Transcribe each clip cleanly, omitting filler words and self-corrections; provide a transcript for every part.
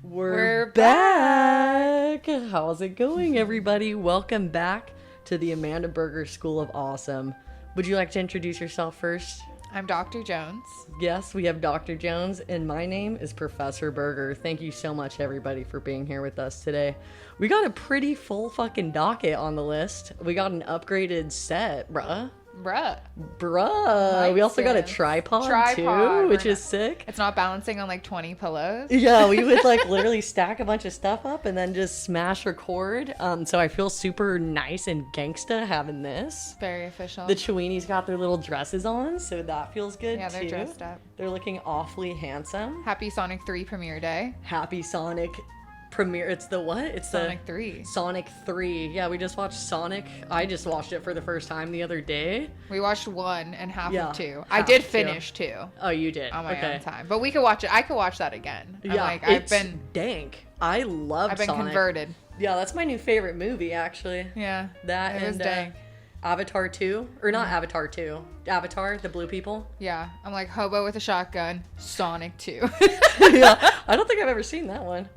We're back. How's it going, everybody? Welcome back to the Amanda Berger School of Awesome. Would you like to introduce yourself first? I'm Dr. Jones. Yes, we have Dr. Jones, and my name is Professor Berger. Thank you so much, everybody, for being here with us today. We got a pretty full fucking docket on the list. We got an upgraded set, bruh. We also got a tripod too, which is sick. It's not balancing on like 20 pillows. Yeah, we would like literally stack a bunch of stuff up and then just smash record. So I feel super nice and gangsta having this. Very official. The Cheweenies got their little dresses on, so that feels good too. Yeah, they're dressed up. They're looking awfully handsome. Happy Sonic 3 premiere day. Happy Sonic premiere. It's the what? It's Sonic 3. Sonic 3. Yeah, we just watched Sonic. I just watched it for the first time the other day. We watched 1 and half of 2. I half did finish 2. Oh, you did? On my own time. But we could watch it. I could watch that again. I've been dank. I love I've been Sonic. Converted. Yeah, that's my new favorite movie, actually. Yeah. That and dank. Avatar 2. Or not Avatar 2. Avatar, the blue people. Yeah. I'm like hobo with a shotgun. Sonic 2. Yeah. I don't think I've ever seen that one.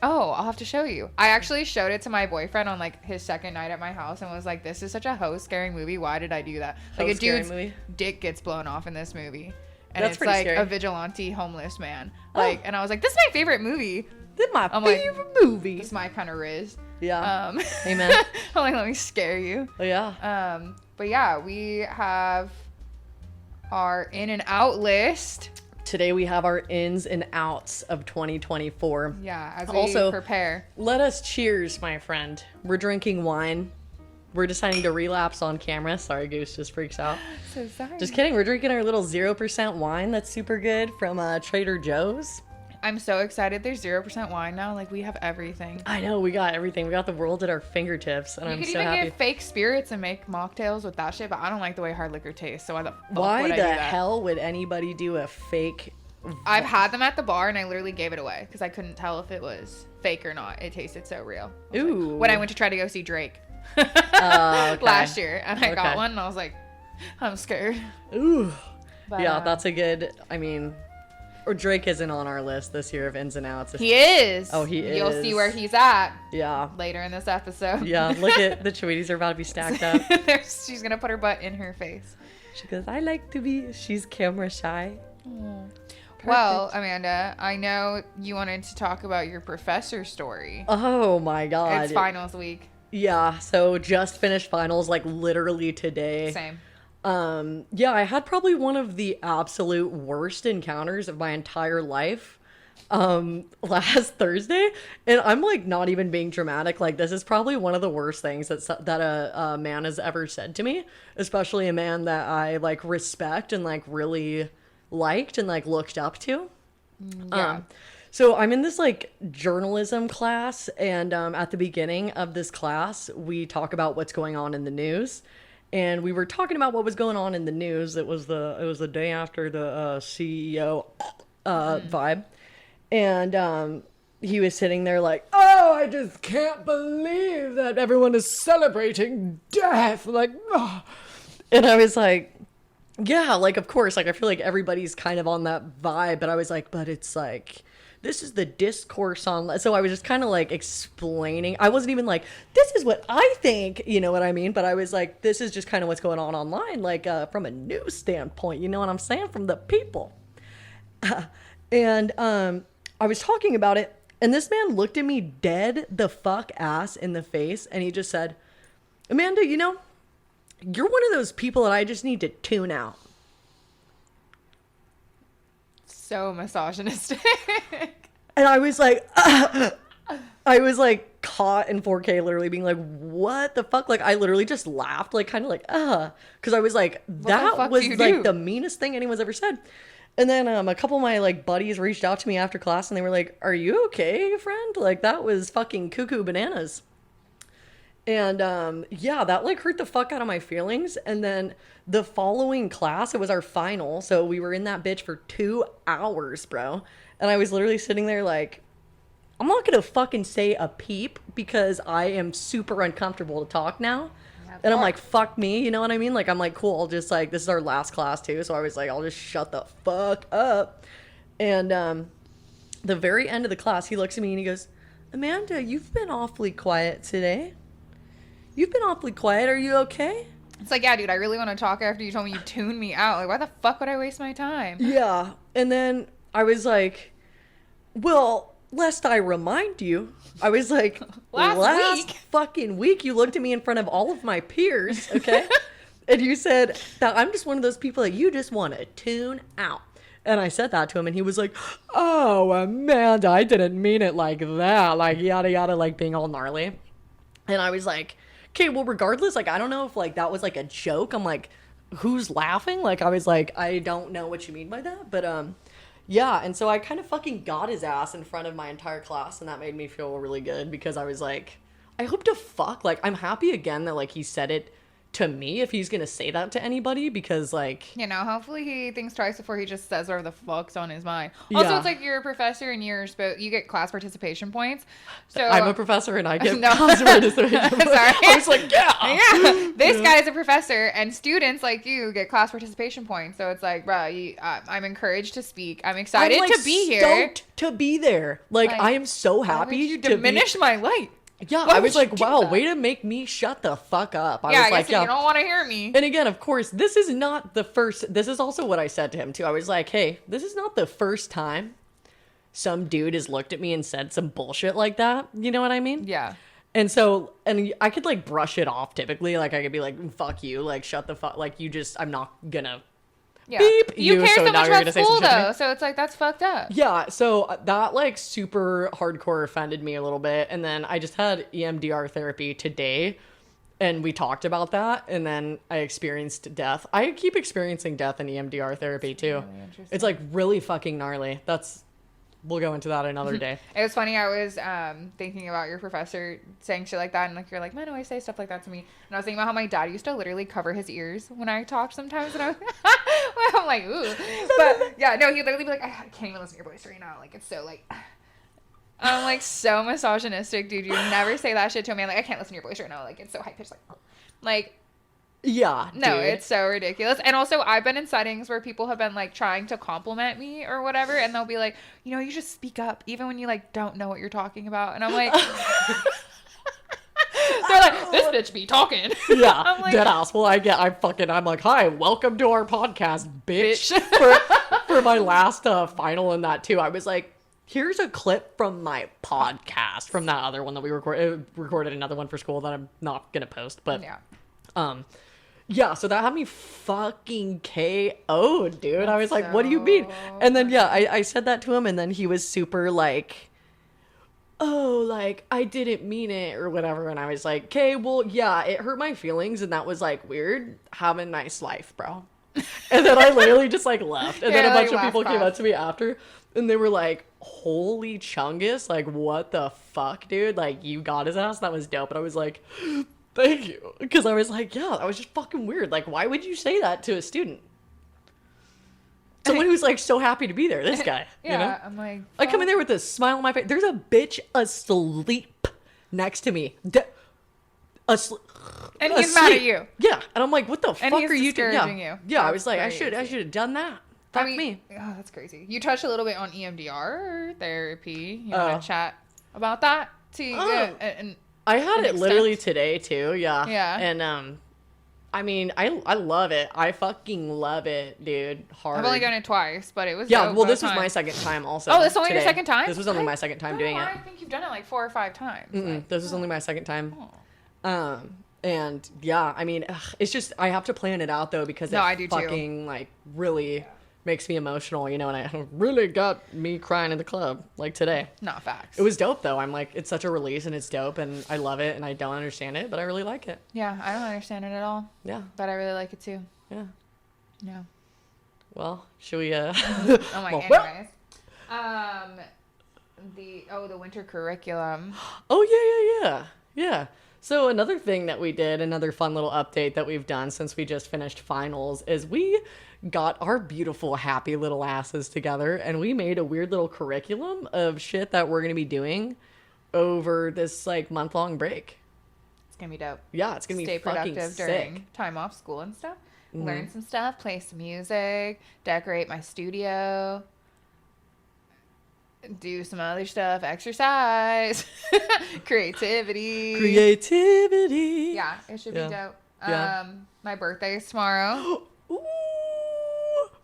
Oh, I'll have to show you. I actually showed it to my boyfriend on like his second night at my house and was like, this is such a hoe scaring movie. Why did I do that? Like a dude's dick gets blown off in this movie. And it's like scary. A vigilante homeless man. Like, and I was like, this is my favorite movie. This is my favorite movie. It's my kind of riz. Yeah. Amen. I'm like, let me scare you. Oh, yeah. But yeah, we have our in and out list. Today we have our ins and outs of 2024. Yeah, as we also prepare. Let us cheers, my friend. We're drinking wine. We're deciding to relapse on camera. Sorry, Goose just freaks out. So sorry. Just kidding. We're drinking our little 0% wine that's super good from Trader Joe's. I'm so excited. There's 0% wine now. Like, we have everything. I know. We got everything. We got the world at our fingertips. And I'm so happy. You could even get fake spirits and make mocktails with that shit, but I don't like the way hard liquor tastes. So why the hell would anybody do a fake? I've had them at the bar and I literally gave it away because I couldn't tell if it was fake or not. It tasted so real. Ooh. Like, when I went to try to go see Drake okay. last year, and I got one and I was like, I'm scared. Ooh. But, yeah, that's a good, or Drake isn't on our list this year of ins and outs. He is. Oh, he is. You'll see where he's at. Yeah. Later in this episode. Yeah. Look at the Cheweenies are about to be stacked up. She's going to put her butt in her face. She goes, I like to be, she's camera shy. Well, Amanda, I know you wanted to talk about your professor story. Oh my God. It's finals week. Yeah. So just finished finals like literally today. Same. Yeah, I had probably one of the absolute worst encounters of my entire life last Thursday, and I'm like not even being dramatic. Like, this is probably one of the worst things that a man has ever said to me, especially a man that I like respect and like really liked and like looked up to. Yeah. So I'm in this like journalism class, and at the beginning of this class we talk about what's going on in the news. And we were talking about what was going on in the news. It was the day after the CEO vibe. And he was sitting there like, oh, I just can't believe that everyone is celebrating death. Like, oh. And I was like, yeah, like, of course. Like, I feel like everybody's kind of on that vibe. But I was like, but it's like, this is the discourse on. So I was just kind of like explaining. I wasn't even like, this is what I think, you know what I mean? But I was like, this is just kind of what's going on online, like from a news standpoint, you know what I'm saying? From the people. And I was talking about it, and this man looked at me dead the fuck ass in the face, and he just said, Amanda, you know, you're one of those people that I just need to tune out. So misogynistic. And I was like, I was like caught in 4K, literally being like, what the fuck? Like, I literally just laughed, like, kind of like, because I was like, that was like the meanest thing anyone's ever said. And then a couple of my like buddies reached out to me after class, and they were like, are you okay, friend? Like, that was fucking cuckoo bananas. And yeah, that like hurt the fuck out of my feelings. And then the following class, it was our final, so we were in that bitch for 2 hours, bro. And I was literally sitting there like, I'm not gonna fucking say a peep because I am super uncomfortable to talk now. And I'm like, fuck me, you know what I mean? Like, I'm like, cool, I'll just like, this is our last class too, so I was like, I'll just shut the fuck up. And the very end of the class, he looks at me and he goes, Amanda, you've been awfully quiet today. You've been awfully quiet. Are you okay? It's like, yeah, dude, I really want to talk after you told me you tuned me out. Like, why the fuck would I waste my time? Yeah. And then I was like, well, lest I remind you, I was like, last fucking week you looked at me in front of all of my peers, okay? And you said that I'm just one of those people that you just want to tune out. And I said that to him, and he was like, oh, Amanda, I didn't mean it like that. Like, yada, yada, like being all gnarly. And I was like, okay, well, regardless, like, I don't know if, like, that was, like, a joke. I'm like, who's laughing? Like, I was like, I don't know what you mean by that. But, yeah. And so I kind of fucking got his ass in front of my entire class, and that made me feel really good because I was like, I hope to fuck. Like, I'm happy again that, like, he said it to me if he's gonna say that to anybody because, like, you know, hopefully he thinks twice before he just says whatever the fuck's on his mind. Also, it's like you're a professor and you get class participation points. So I'm a professor and I get class participation points. Sorry. I was like, yeah. This guy is a professor and students like you get class participation points. So it's like, bro, I'm encouraged to speak. I'm excited to be here. Stoked to be there. Like I am so happy. You diminish my light. Yeah, I was like, wow, way to make me shut the fuck up. I was like, you don't want to hear me. And again, of course, this is not the first. This is also what I said to him, too. I was like, hey, this is not the first time some dude has looked at me and said some bullshit like that. You know what I mean? Yeah. And so, and I could, like, brush it off typically. Like, I could be like, fuck you. Like, shut the fuck. Like, I'm not gonna. Yeah. Beep you care so much about school, though, so it's like, that's fucked up. Yeah, so that, like, super hardcore offended me a little bit, and then I just had EMDR therapy today, and we talked about that, and then I experienced death. I keep experiencing death in EMDR therapy, too. Really it's, like, really fucking gnarly. We'll go into that another day. It was funny. I was thinking about your professor saying shit like that, and like you're like, man, always say stuff like that to me. And I was thinking about how my dad used to literally cover his ears when I talked sometimes, and I'm like, ooh. But yeah, no, he'd literally be like, I can't even listen to your voice right now. Like, it's so like, I'm like so misogynistic, dude. You never say that shit to a man. Like, I can't listen to your voice right now. Like, it's so high pitched. Like. Yeah, no, dude. It's so ridiculous. And also, I've been in settings where people have been like trying to compliment me or whatever, and they'll be like, you know, you just speak up even when you like don't know what you're talking about. And I'm like, they're like, this bitch be talking. Yeah, I'm like, dead ass. Well, I'm like, hi, welcome to our podcast, bitch. for my last final in that too, I was like, here's a clip from my podcast from that other one that we recorded another one for school that I'm not gonna post, but yeah. Yeah, so that had me fucking KO'd, dude. That's I was like, what do you mean? And then, yeah, I said that to him, and then he was super like, oh, like, I didn't mean it, or whatever. And I was like, okay, well, yeah, it hurt my feelings, and that was, like, weird. Have a nice life, bro. And then I literally just, like, left. And then a bunch of people came up to me after, and they were like, holy chungus, like, what the fuck, dude? Like, you got his ass? That was dope. And I was like... Thank you. Because I was like, yeah, that was just fucking weird. Like, why would you say that to a student? Someone who's, like, so happy to be there. This guy. Yeah, you know? I'm like... I come in there with a smile on my face. There's a bitch asleep next to me. And he's mad at you. Yeah. And I'm like, what the fuck are you doing? You. Yeah, I was like, crazy. I should have done that. Fuck me. Oh, that's crazy. You touched a little bit on EMDR therapy. You want to chat about that? And I had it literally today too, yeah. Yeah. And I mean, I love it. I fucking love it, dude. Hard. I've only done it twice, but it was well, this was my second time also. Oh, this is only your second time? This was only my second time doing it. I think you've done it like 4 or 5 times. Like, this was only my second time. And yeah, I mean, it's just I have to plan it out though because I do fucking too. Like really makes me emotional, you know, and I really got me crying in the club like today. Not facts. It was dope though. I'm like, it's such a release and it's dope and I love it and I don't understand it, but I really like it. Yeah, I don't understand it at all. Yeah. But I really like it too. Yeah. Yeah. Well, should we oh my anyways. The winter curriculum. Oh yeah. So another thing that we did, another fun little update that we've done since we just finished finals is we got our beautiful, happy little asses together and we made a weird little curriculum of shit that we're going to be doing over this like month-long break. It's going to be dope. Yeah, it's going to be fucking productive sick. During time off school and stuff. Mm-hmm. Learn some stuff, play some music, decorate my studio. do some other stuff, exercise, creativity. Yeah, it should be dope. Yeah. My birthday is tomorrow. Ooh,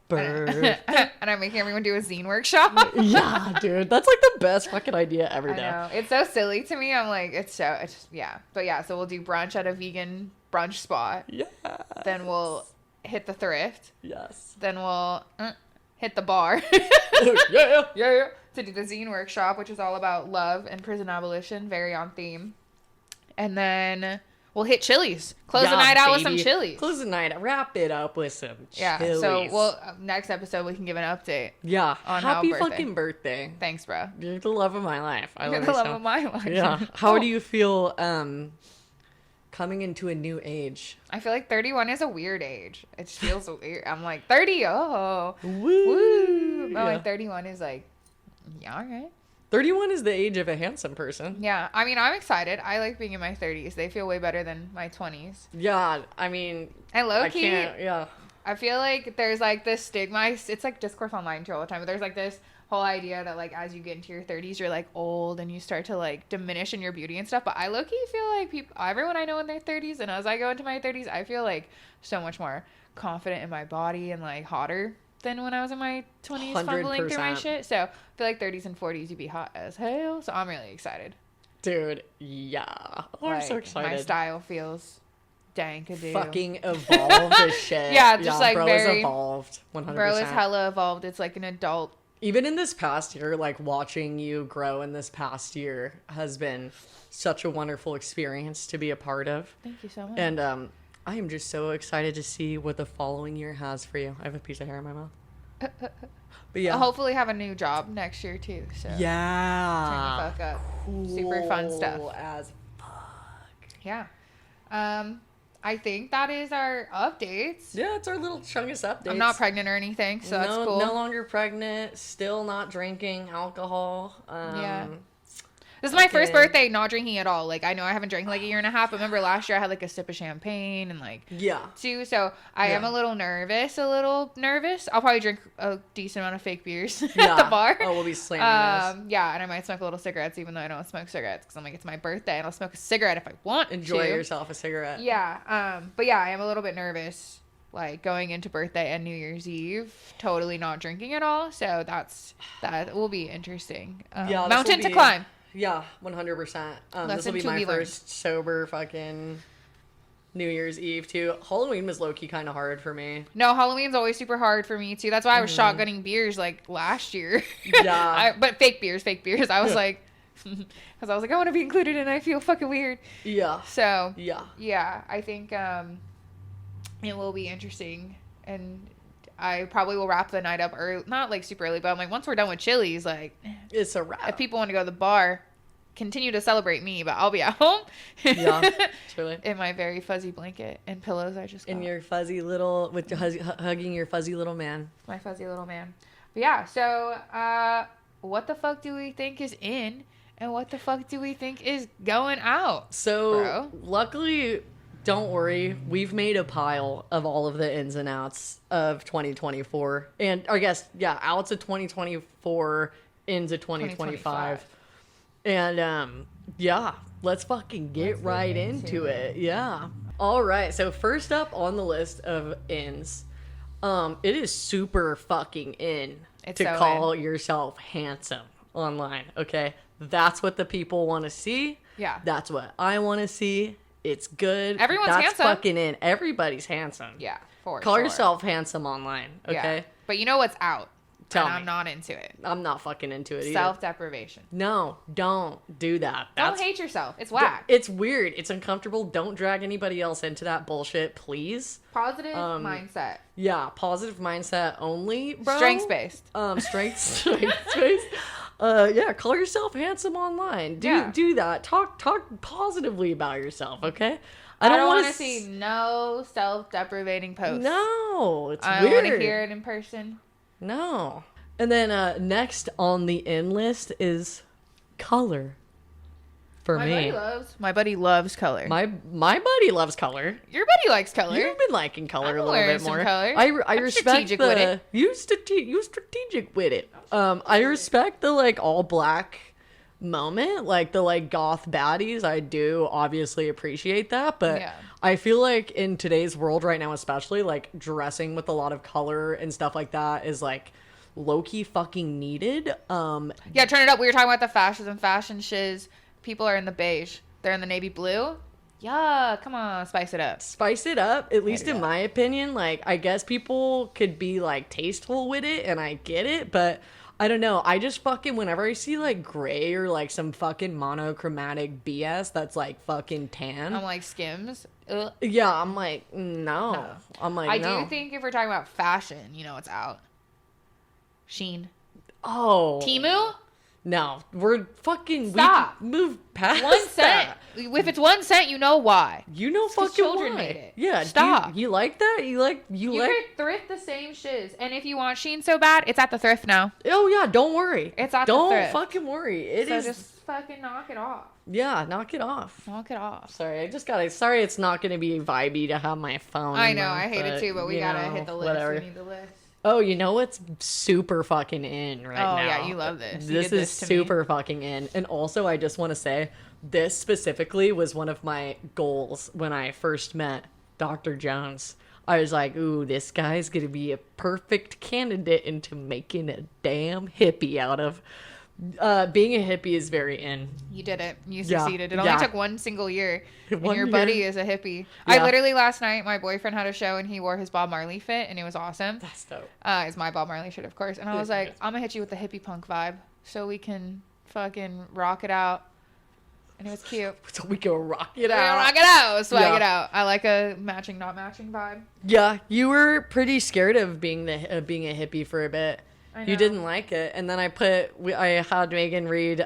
birthday. And I'm making everyone do a zine workshop. Yeah, dude, that's like the best fucking idea ever. I know. It's so silly to me. I'm like, but yeah, so we'll do brunch at a vegan brunch spot. Yeah. Then we'll hit the thrift. Yes. Then we'll hit the bar. Yeah. To do the zine workshop, which is all about love and prison abolition, very on theme. And then we'll hit Chili's. Close the night out with some Chili's. Close the night. Wrap it up with some Chili's. So next episode we can give an update. Yeah. On Happy fucking birthday. Thanks, bro. You're the love of my life. You're the love of my life. Yeah. How do you feel coming into a new age? I feel like 31 is a weird age. It just feels weird. I'm like 30. Oh. Woo. But like 31 is like, yeah, all right. 31 is the age of a handsome person. Yeah. I mean, I'm excited. I like being in my 30s. They feel way better than my 20s. Yeah. I mean, and low-key, yeah. I feel like there's like this stigma. It's like discourse online too all the time. But there's like this whole idea that like as you get into your 30s, you're like old and you start to like diminish in your beauty and stuff. But I low-key feel like everyone I know in their 30s, and as I go into my 30s, I feel like so much more confident in my body and like hotter than when I was in my 20s 100%. fumbling through my shit. So I feel like 30s and 40s you'd be hot as hell. So I'm really excited. Dude, yeah. I'm so excited. My style feels dank a dude. Fucking evolved as shit. Yeah, just like bro very is evolved 100%. Bro is hella evolved. It's like an adult. Even in this past year, like watching you grow in this past year has been such a wonderful experience to be a part of. Thank you so much. And I am just so excited to see what the following year has for you. I have a piece of hair in my mouth. But yeah. I'll hopefully have a new job next year too. So yeah. turn the fuck up. Cool. Super fun stuff. As fuck. Yeah. I think that is our updates. Yeah, it's our little chungus updates. I'm not pregnant or anything, so that's cool. No longer pregnant. Still not drinking alcohol. Yeah. This is my first birthday not drinking at all. Like, I know I haven't drank in like a year and a half, but remember last year I had like a sip of champagne and like two. So I am a little nervous. I'll probably drink a decent amount of fake beers at the bar. Oh, we'll be slamming those. Yeah, and I might smoke a little cigarettes even though I don't smoke cigarettes because I'm like, it's my birthday and I'll smoke a cigarette if I want Enjoy yourself a cigarette. Yeah. But yeah, I am a little bit nervous. Like going into birthday and New Year's Eve, totally not drinking at all. So that will be interesting. Mountain to climb. Yeah, 100%. This will be my first sober fucking New Year's Eve too. Halloween was low-key kind of hard for me. No, Halloween's always super hard for me too. That's why I was shotgunning beers like last year. Yeah. But fake beers. I was like, because I was like, I want to be included and I feel fucking weird. Yeah. So. Yeah, I think it will be interesting, and I probably will wrap the night up early, not like super early, but I'm like, once we're done with Chili's, like, it's a wrap. If people want to go to the bar, continue to celebrate me, but I'll be at home. Yeah, truly. In my very fuzzy blanket and pillows I just got. In your fuzzy little, with hugging your fuzzy little man. My fuzzy little man. But yeah, so what the fuck do we think is in, and what the fuck do we think is going out? So, luckily, don't worry, we've made a pile of all of the ins and outs of 2024. And I guess, outs of 2024, ins of 2025. And let's fucking get right into it. Yeah. All right. So first up on the list of ins, it is super fucking in to call yourself handsome online. Okay. That's what the people want to see. Yeah. That's what I want to see. It's good. Everyone's handsome. That's fucking in. Everybody's handsome. Yeah, for Call sure. yourself handsome online, okay? Yeah. But you know what's out? Tell me. I'm not into it. I'm not fucking into it either. Self-deprivation. No, don't do that. Don't hate yourself. It's whack. It's weird. It's uncomfortable. Don't drag anybody else into that bullshit, please. Positive mindset. Yeah, positive mindset only, bro. Strengths-based. Strengths-based. Call yourself handsome online. Do that. Talk positively about yourself, okay? I don't want to see no self-deprivating posts. No, it's weird. I don't want to hear it in person. No. And then next on the in list is color. for my me. My buddy loves color. My buddy loves color. Your buddy likes color. You've been liking color a little bit more. Color. I respect strategic with it. You strategic with it. I respect the like all black moment, like the like goth baddies. I do obviously appreciate that, but Yeah. I feel like in today's world right now, especially like dressing with a lot of color and stuff like that is like low-key fucking needed. Yeah, turn it up. We were talking about the fashion shiz. People are in the beige. They're in the navy blue. Yeah, come on, spice it up. Spice it up, at least in my opinion. Like, I guess people could be like tasteful with it, and I get it, but I don't know. I just fucking, whenever I see like gray or like some fucking monochromatic BS that's like fucking tan, I'm like, Skims. Ugh. yeah, I'm like, no. I'm like, no. I do think if we're talking about fashion, you know what's out. Shein. Oh. Timu? No, we're fucking, Stop. we move past 1 cent. that. If it's 1 cent, you know why. You know 'cause fucking children why. made it. Yeah, Stop. You like that? You like You could thrift the same shiz. And if you want Shein so bad, it's at the thrift now. Oh yeah, don't worry. It's at the don't thrift. fucking worry. It is. Just fucking knock it off. Yeah, knock it off. Knock it off. Sorry, sorry it's not gonna be vibey to have my phone. I in know, my- I hate it too, but we gotta hit the list. Whatever. We need the list. Oh, you know what's super fucking in right now? Oh yeah, you love this. You This did is to me. super fucking in. And also, I just want to say, this specifically was one of my goals when I first met Dr. Jones. I was like, ooh, this guy's gonna be a perfect candidate into making a damn hippie out of. Being a hippie is very in. You did it. You Yeah, succeeded. It only yeah. took one single year. And One your year. buddy is a hippie. Yeah. I literally last night, my boyfriend had a show and he wore his Bob Marley fit and it was awesome. That's dope. It's my Bob Marley shirt, of course. And I was like, I'm gonna hit you with the hippie punk vibe so we can fucking rock it out. And it was cute. So we can rock it Yeah, out. rock it out, swag Yeah. it out. I like a matching, not matching vibe. Yeah, you were pretty scared of being being a hippie for a bit. I You know. didn't like it, and then I had Megan read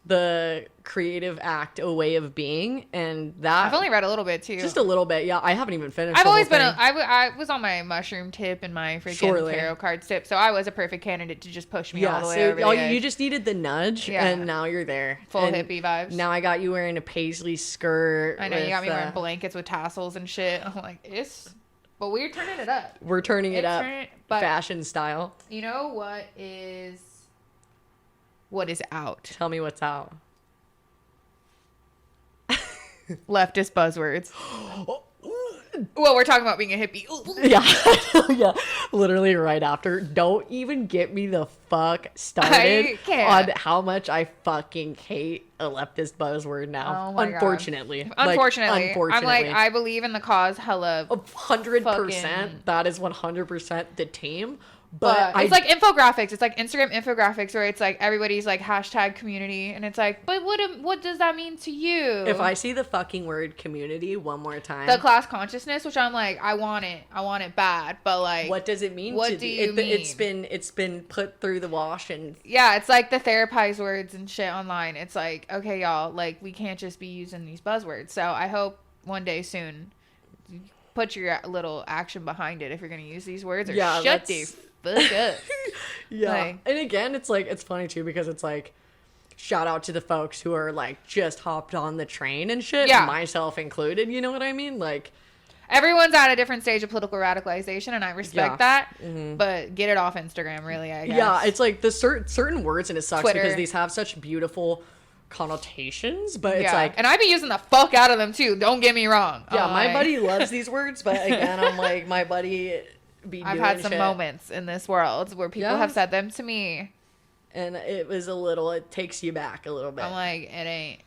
the Creative Act: A Way of Being, and that I've only read a little bit too. just a little bit. Yeah, I haven't even finished. I've the always whole been. thing. I was on my mushroom tip and my freaking Surely. tarot card tip, so I was a perfect candidate to just push me Yeah, all the way so over the edge. you just needed the nudge, Yeah. and now you're there. Full And hippie vibes. Now I got you wearing a paisley skirt. I know you got me with, wearing blankets with tassels and shit. I'm like, but we're turning it up. We're turning it up, But fashion style. you know what is out? Tell me what's out. Leftist buzzwords. Well, we're talking about being a hippie. Yeah, yeah, literally right after. Don't even get me the fuck started I can't. on how much I fucking hate a leftist buzzword now. Oh my God. Unfortunately. Unfortunately, I'm like, I believe in the cause. Hella. 100%. fucking- That is 100% the team. But it's like infographics. It's like Instagram infographics where it's like everybody's like hashtag community, and it's like, but what does that mean to you? if I see the fucking word community one more time, the class consciousness, which I'm like, I want it bad, but like, what does it mean? What to do you? you mean? It's been put through the wash and yeah, it's like the therapized words and shit online. It's like, okay, y'all, like we can't just be using these buzzwords. So I hope one day soon, you put your little action behind it if you're gonna use these words, or shut the fuck up. yeah. Like- And again, it's like, it's funny too, because it's like, shout out to the folks who are like just hopped on the train and shit, Yeah. myself included, you know what I mean? Like, Everyone's at a different stage of political radicalization, and I respect Yeah. that. But get it off Instagram, really, I guess. yeah, it's like the certain words, and it sucks Twitter. because these have such beautiful connotations, but it's like, and I be using the fuck out of them too. Don't get me wrong. yeah, I'm my like- buddy loves these words, but again, I'm like, my buddy be I've doing had some shit. moments in this world where people Yeah. have said them to me. And it takes you back a little bit. I'm like, it ain't.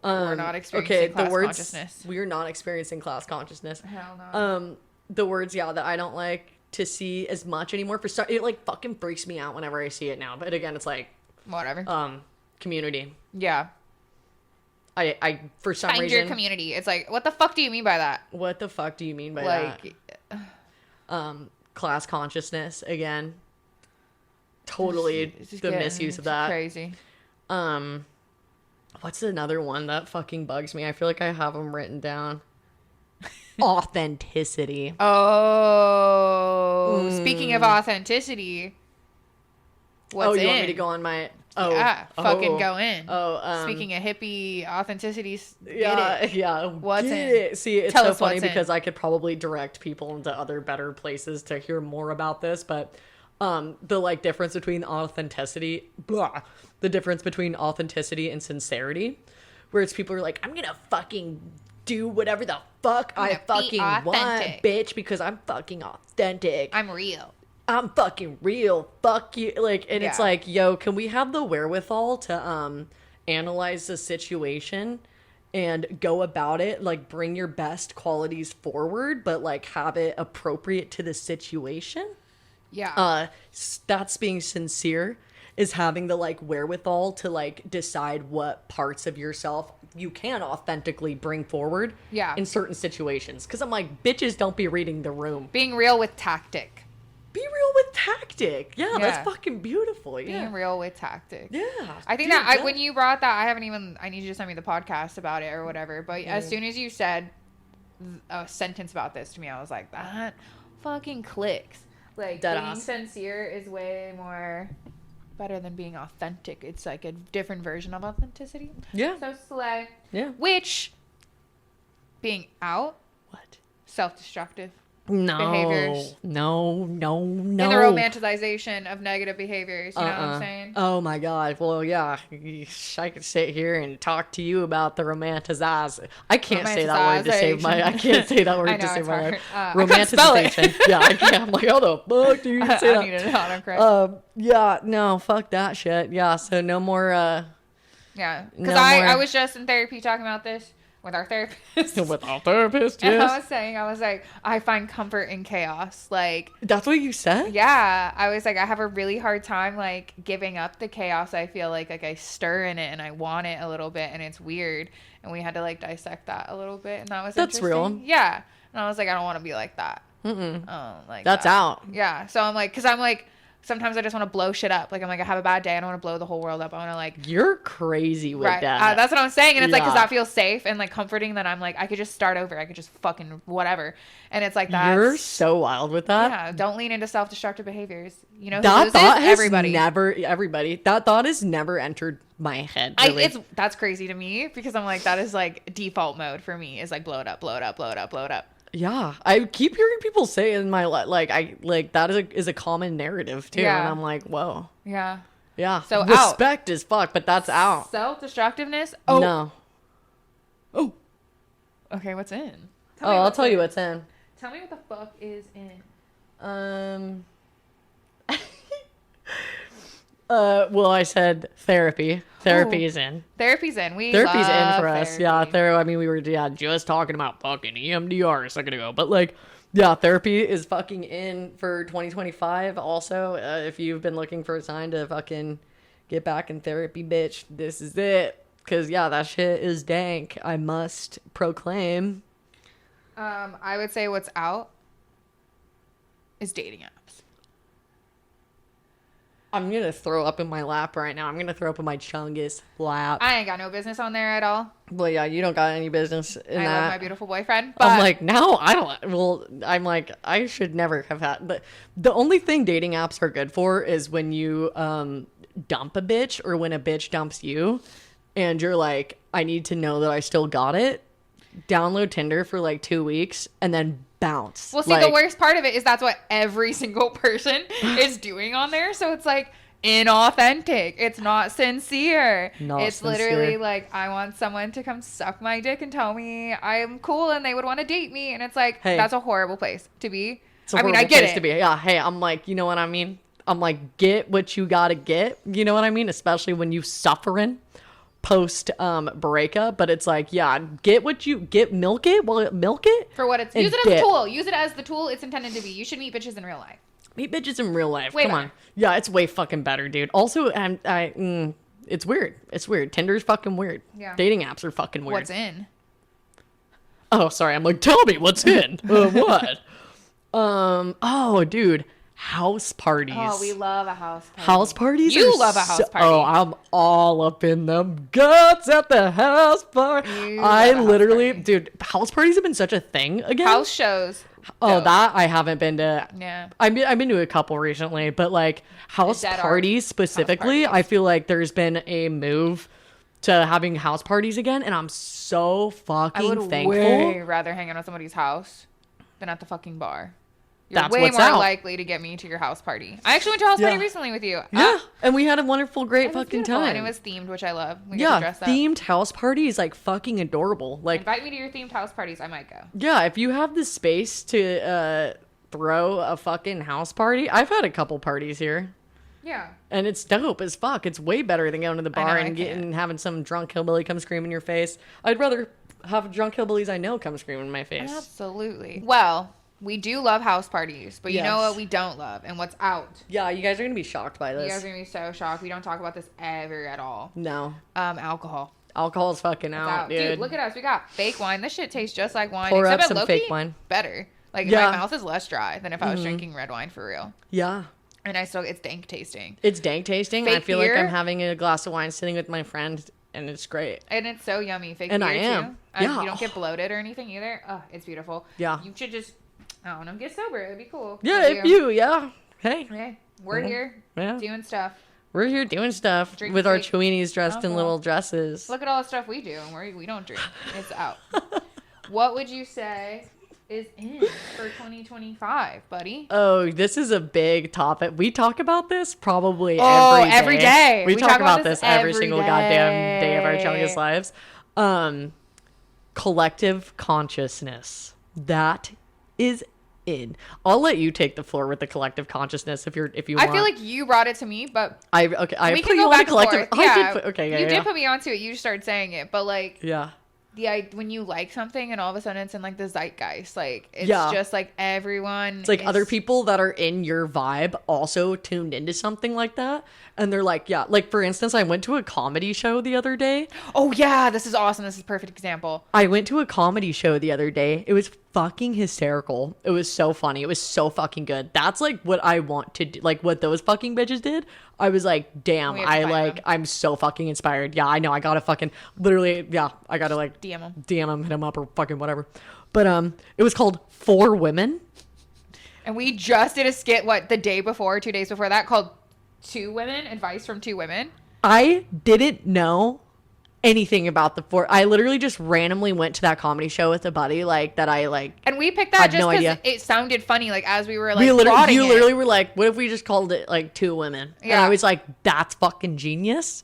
We're not experiencing okay, class the words, consciousness. We are not experiencing class consciousness. Hell no. The words, yeah, that I don't like to see as much anymore. It like fucking freaks me out whenever I see it now. But again, it's like, Whatever. community. Yeah. I for some Find reason. your community. It's like, what the fuck do you mean by that? What the fuck do you mean by Like, that? Class consciousness again. Totally it's just the getting misuse of that. Crazy. What's another one that fucking bugs me? I feel like I have them written down. Authenticity. Oh, speaking of authenticity, what's you in? want me to go on my Oh, yeah, fucking go in. Oh, speaking of hippie authenticity, yeah. What's in? It. See, it's Tell so us funny what's because in. I could probably direct people into other better places to hear more about this, but the like difference between authenticity, the difference between authenticity and sincerity, where it's people are like, I'm gonna fucking do whatever the fuck I fucking want, bitch, because I'm fucking authentic. I'm real. I'm fucking real. Fuck you. Like, and it's like, yo, can we have the wherewithal to analyze the situation and go about it, like bring your best qualities forward, but like have it appropriate to the situation? Yeah. That's being sincere, is having the like wherewithal to like decide what parts of yourself you can authentically bring forward in certain situations. Because I'm like, bitches don't be reading the room. Being real with tactic. Be real with tactic. Yeah, that's fucking beautiful. Yeah. Being real with tactic. Yeah. I think when you brought that, I need you to send me the podcast about it or whatever. But as soon as you said a sentence about this to me, I was like, that fucking clicks. Like, being sincere is way more better than being authentic. It's like a different version of authenticity. Yeah. So slay. Yeah. Which, being out. What? Self-destructive. No, behaviors. No. In the romanticization of negative behaviors. You know what I'm saying? Oh my God. Well, yeah. I could sit here and talk to you about the romanticization. I can't say that word to save my. I can't say that word to save my life. Romanticization. Yeah, I can't. I'm like, how the fuck do you say that? I need an autocorrect. Yeah. No. Fuck that shit. Yeah. So no more. Yeah. Because I was just in therapy talking about this. With our therapist. With our therapist, yes. And I was like, I find comfort in chaos. Like, that's what you said? Yeah. I was like, I have a really hard time, like, giving up the chaos. I feel like I stir in it and I want it a little bit and it's weird. And we had to, like, dissect that a little bit. And that's real. Yeah. And I was like, I don't want to be like that. Like that's out. Yeah. So I'm like, because I'm like, sometimes I just want to blow shit up. Like, I'm like, I have a bad day. I don't want to blow the whole world up. I want to, like... You're crazy with that. That's what I'm saying. And it's like, because that feels safe and, like, comforting that I'm like, I could just start over. I could just fucking whatever. And it's like that. You're so wild with that. Yeah. Don't lean into self-destructive behaviors. You know who that loses? Thought has Everybody. That thought has never entered my head. Really. That's crazy to me because I'm like, that is, like, default mode for me is, like, blow it up, blow it up, blow it up, blow it up. Yeah, I keep hearing people say in my that is a common narrative too, and I'm like, whoa. Yeah. So respect is fuck, but that's out. Self-destructiveness. Oh no. Oh. Okay, what's in? I'll tell you what's in. Tell me what the fuck is in. Well, I said therapy. Therapy's in. Therapy's in. Therapy's in for us. Yeah, I mean, we were just talking about fucking EMDR a second ago, but like, yeah, therapy is fucking in for 2025. Also, if you've been looking for a sign to fucking get back in therapy, bitch, this is it. Cause yeah, that shit is dank. I must proclaim. I would say what's out is dating apps. I'm going to throw up in my lap right now. I'm going to throw up in my chungus lap. I ain't got no business on there at all. Well, yeah, you don't got any business in that. I love my beautiful boyfriend. But I'm like, no, I don't. Well, I'm like, I should never have had. But the only thing dating apps are good for is when you dump a bitch or when a bitch dumps you and you're like, I need to know that I still got it. Download Tinder for like 2 weeks and then bounce. Well, see, the worst part of it is that's what every single person is doing on there. So it's like inauthentic. It's not sincere. It's literally like, I want someone to come suck my dick and tell me I'm cool and they would want to date me. And it's like, hey, that's a horrible place to be. I mean, I get it. To be. Yeah. Hey, I'm like, you know what I mean? I'm like, get what you got to get. You know what I mean? Especially when you suffering post breakup, but it's like, yeah, get what you get, milk it for what it's use it as a tool. Use it as the tool it's intended to be. You should meet bitches in real life. Meet bitches in real life. Come on. Yeah, it's way fucking better, dude. Also, it's weird. It's weird. Tinder's fucking weird. Yeah. Dating apps are fucking weird. What's in? Oh, sorry. I'm like, tell me what's in. What? Oh, dude. House parties. Oh, we love a house party. House parties? You love a house party. Oh, I'm all up in them guts at the house party. I literally, dude, house parties have been such a thing again. House shows. Oh, that I haven't been to. Yeah. I've been to a couple recently, but like house parties specifically, house parties. I feel like there's been a move to having house parties again, and I'm so fucking thankful. I would way rather hang out at somebody's house than at the fucking bar. You're That's way what's more out. likely to get me to your house party. I actually went to a house party recently with you. Yeah, and we had a wonderful, great fucking time. And it was themed, which I love. We got to dress up. Themed house party is like fucking adorable. Like, invite me to your themed house parties, I might go. Yeah, if you have the space to throw a fucking house party. I've had a couple parties here. Yeah. And it's dope as fuck. It's way better than going to the bar and having some drunk hillbilly come scream in your face. I'd rather have drunk hillbillies I know come scream in my face. Absolutely. Well, we do love house parties, but you know what we don't love and what's out. Yeah, you guys are going to be shocked by this. You guys are going to be so shocked. We don't talk about this ever at all. No. Alcohol. Alcohol's fucking out, dude. Dude, look at us. We got fake wine. This shit tastes just like wine. Pour up some fake wine. Better. Like, my mouth is less dry than if I was drinking red wine for real. Yeah. And it's dank tasting. It's dank tasting. Fake I feel beer, like I'm having a glass of wine sitting with my friend, and it's great. And it's so yummy. Fake and beer, I am. too. Yeah. You don't get bloated or anything either. Oh, it's beautiful. Yeah. You should just, I don't know, get sober. It'd be cool. Yeah, Hey. Okay. We're here doing stuff. We're here doing stuff Drink with our Cheweenies dressed in little dresses. Look at all the stuff we do, and we don't drink. It's out. What would you say is in for 2025, buddy? Oh, this is a big topic. We talk about this probably every day. We talk about this every single goddamn day of our youngest lives. Collective consciousness. That is in. I'll let you take the floor with the collective consciousness if you want. I feel like you brought it to me, but I we put can you go on back the collective. You did put me onto it. You just started saying it, but like when you like something and all of a sudden it's in like the zeitgeist, like it's just like everyone. It's like other people that are in your vibe also tuned into something like that. And they're like, like for instance, I went to a comedy show the other day. Oh yeah, this is awesome. This is a perfect example. I went to a comedy show the other day. It was fucking hysterical. It was so funny. It was so fucking good. That's like what I want to do. Like what those fucking bitches did. I was like, damn, I'm so fucking inspired. Yeah, I know. I gotta fucking literally, I gotta like DM him, hit him up or fucking whatever. But it was called For Women. And we just did a skit, the day before, 2 days before that, called Two Women, Advice from Two Women. I didn't know anything about the four. I literally just randomly went to that comedy show with a buddy that I like. And we picked that just because it sounded funny. Like as we were like, you literally were like, what if we just called it like Two Women? Yeah. And I was like, that's fucking genius.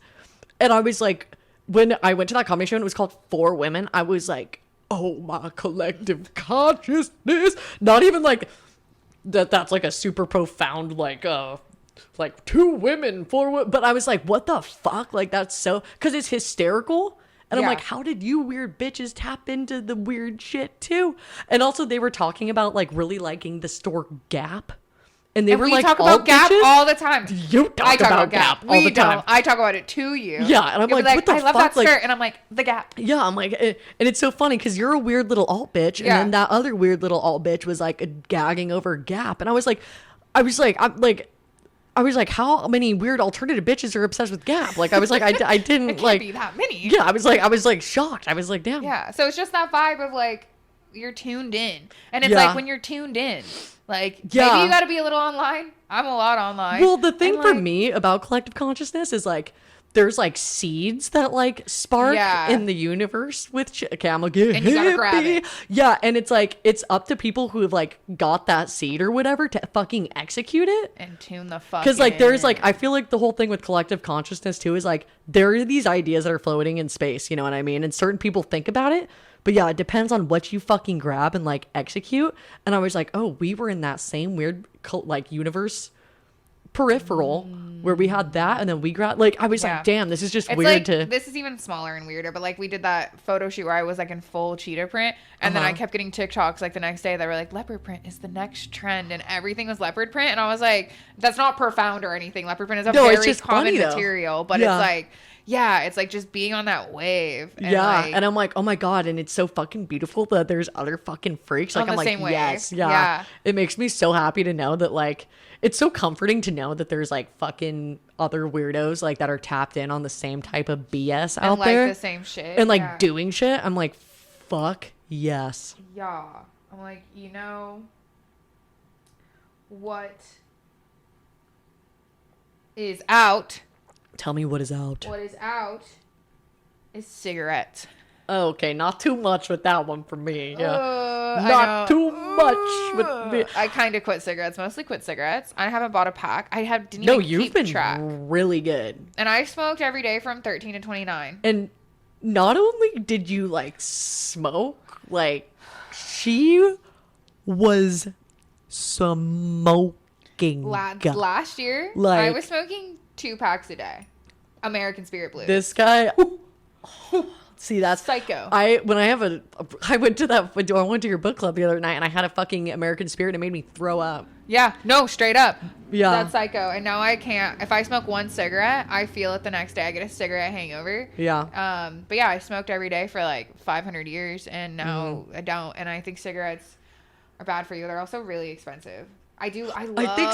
And I was like, when I went to that comedy show and it was called For Women, I was like, oh my collective consciousness. Not even like that's like a super profound like two women, but I was like, what the fuck? Like that's so, because it's hysterical. And I'm like, how did you weird bitches tap into the weird shit too? And also they were talking about like really liking the store Gap. And they were like, talk about Gap all the time. You talk about Gap all the time. I talk about it to you. Yeah, and I'm like, what the fuck? I love that skirt, and I'm like, the Gap. Yeah, I'm like, and it's so funny because you're a weird little alt bitch, and then that other weird little alt bitch was like gagging over Gap, and I was like, how many weird alternative bitches are obsessed with Gap? Like, I was like, I didn't it can't be that many. Yeah, I was like shocked. I was like, damn. Yeah, so it's just that vibe of like you're tuned in, and it's like when you're tuned in. Like, maybe you got to be a little online. I'm a lot online. Well, the thing for me about collective consciousness is, like, there's, like, seeds that, like, spark in the universe with okay, I'm going to get and you got to grab it. Yeah, and it's, like, it's up to people who have, like, got that seed or whatever to fucking execute it. And tune the fuck Because, like, there's, like, I feel like the whole thing with collective consciousness, too, is, like, there are these ideas that are floating in space, you know what I mean? And certain people think about it. But yeah, it depends on what you fucking grab and like execute. And I was like, oh, we were in that same weird like universe peripheral where we had that, and then we grabbed like I was like, damn, this is just weird. Like, to this is even smaller and weirder. But like we did that photo shoot where I was like in full cheetah print, and then I kept getting TikToks like the next day that were like leopard print is the next trend, and everything was leopard print, and I was like, that's not profound or anything. Leopard print is a very common material, but it's like. Yeah, it's like just being on that wave. And and I'm like, oh my god, and it's so fucking beautiful that there's other fucking freaks. Like I'm like, yes, yeah. It makes me so happy to know that like it's so comforting to know that there's like fucking other weirdos like that are tapped in on the same type of BS out there. And like the same shit. And like doing shit. I'm like, fuck yes. Yeah. I'm like, you know what is out? Tell me what is out. What is out is cigarettes. Oh, okay, not too much with that one for me. Yeah, not too much with me. I kind of quit cigarettes. Mostly quit cigarettes. I haven't bought a pack. Didn't no, even you've keep been track. really good. And I smoked every day from 13 to 29. And not only did you like smoke, like she was smoking. Last year, I was smoking 2 packs a day. American Spirit Blue. This guy. See, that's psycho. I went to your book club the other night and I had a fucking American Spirit and it made me throw up. Yeah, no, straight up. Yeah. That's psycho. And now I can't. If I smoke one cigarette, I feel it the next day. I get a cigarette hangover. Yeah. But yeah, I smoked every day for like 500 years and now I don't. And I think cigarettes are bad for you. They're also really expensive. I think